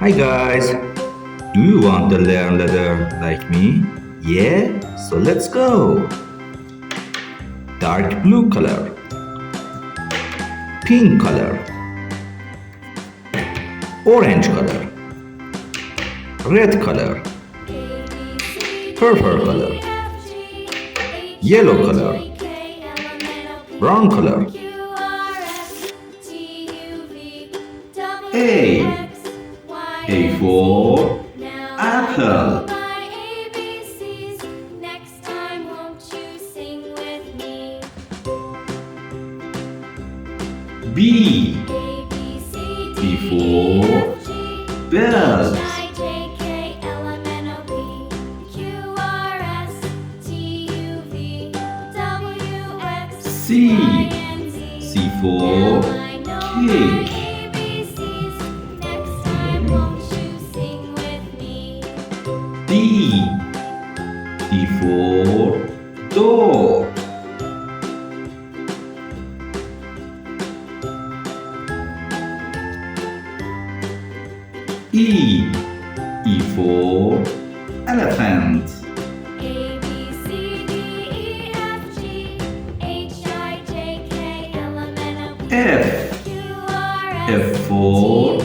Hi guys, do you want to learn letter like me? Yeah, so let's go. Dark blue color, pink color, orange color, red color, purple color, yellow color, brown color. A for apple. B for bells. C for cake. D for door. E for elephant. F for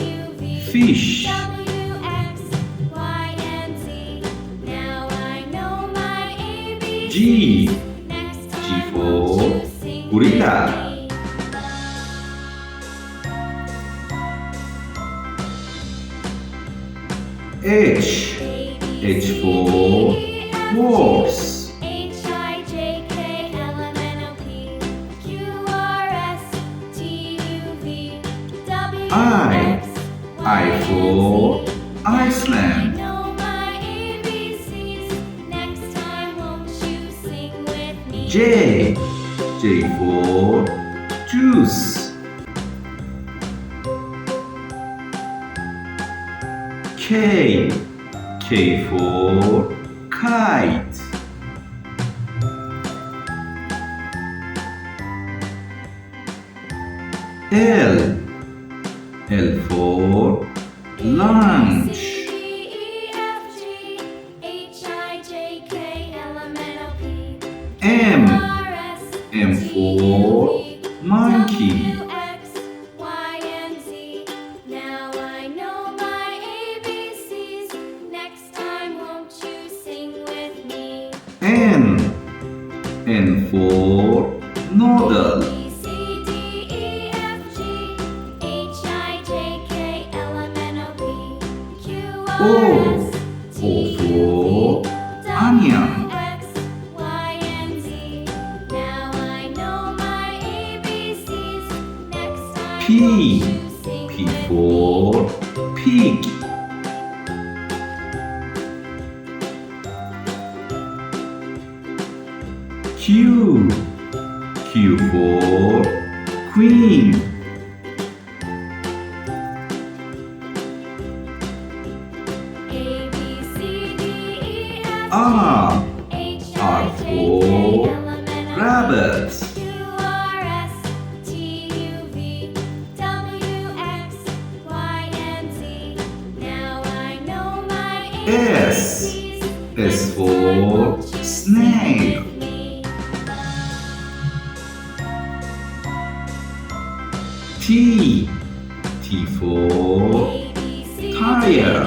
fish. G for gorilla. H for horse. I for Iceland. J for juice. K for kite. L for lunch. M for monkey. N for noodle. O for onion. P for pig. Q for queen. R for rabbit. S for snake. T for tire.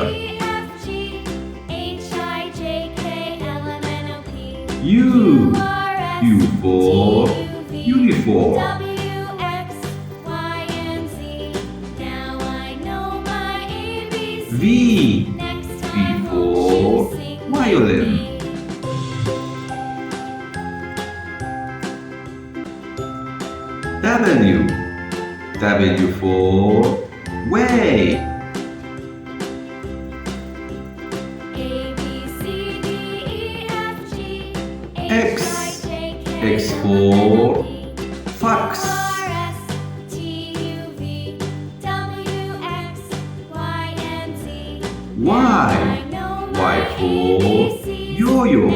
U for uniform. V for violin. W for way. X for fox. Y for yo-yo.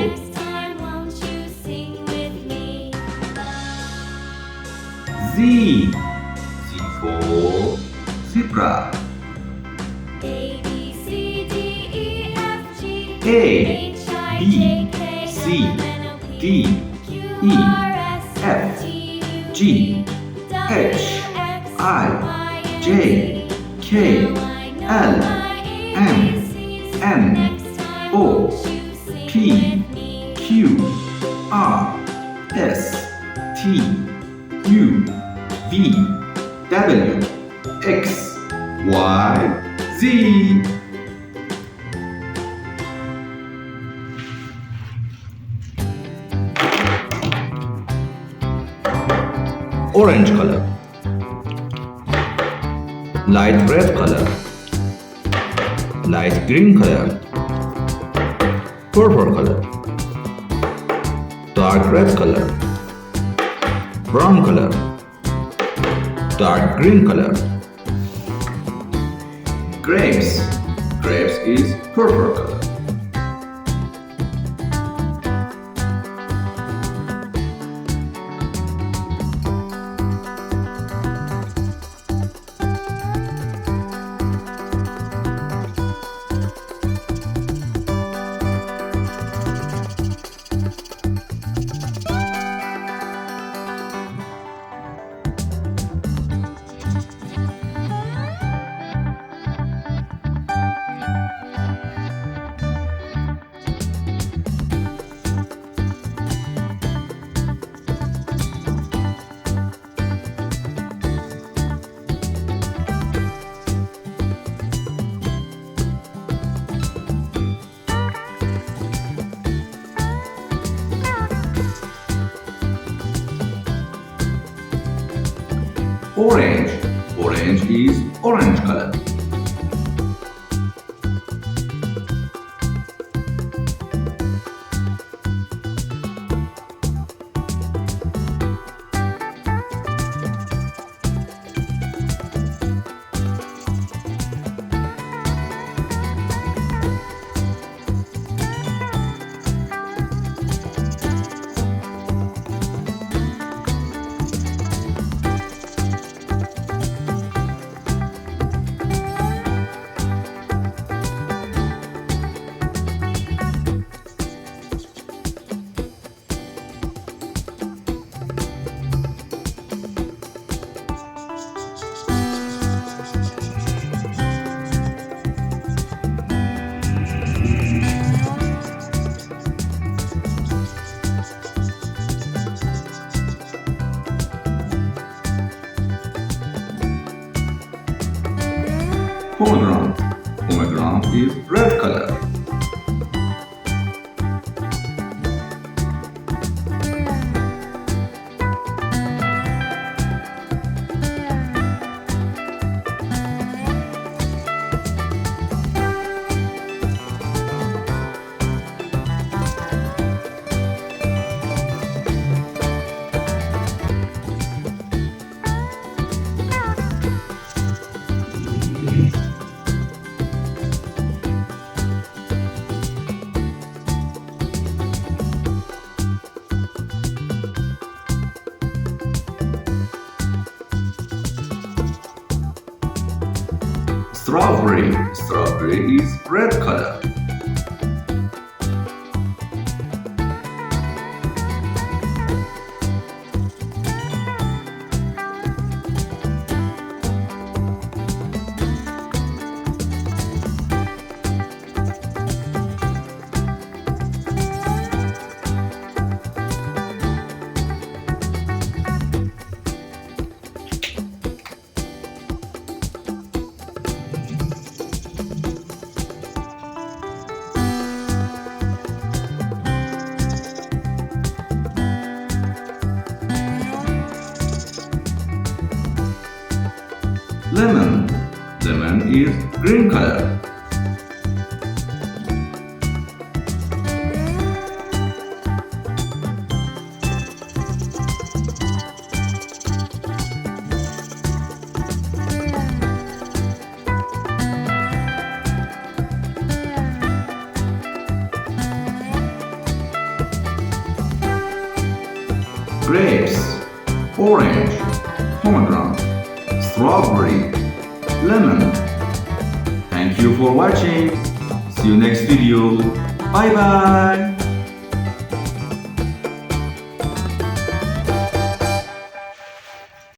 Z for zebra. A, B, C, D, E, F, G, H, I, J, K, L, M, N, O, P, Q, R, S, T, U, V, W, X, Y, Z. Orange color, light red color, light green color, purple color, dark red color, brown color, dark green color. Grapes, grapes is purple color. Orange, orange is orange color. Pomegranate, pomegranate is red color. Strawberry, strawberry is red color. Lemon, lemon is green color. Grapes, orange, pomegranate, strawberry, lemon. Thank you for watching. See you next video. Bye bye.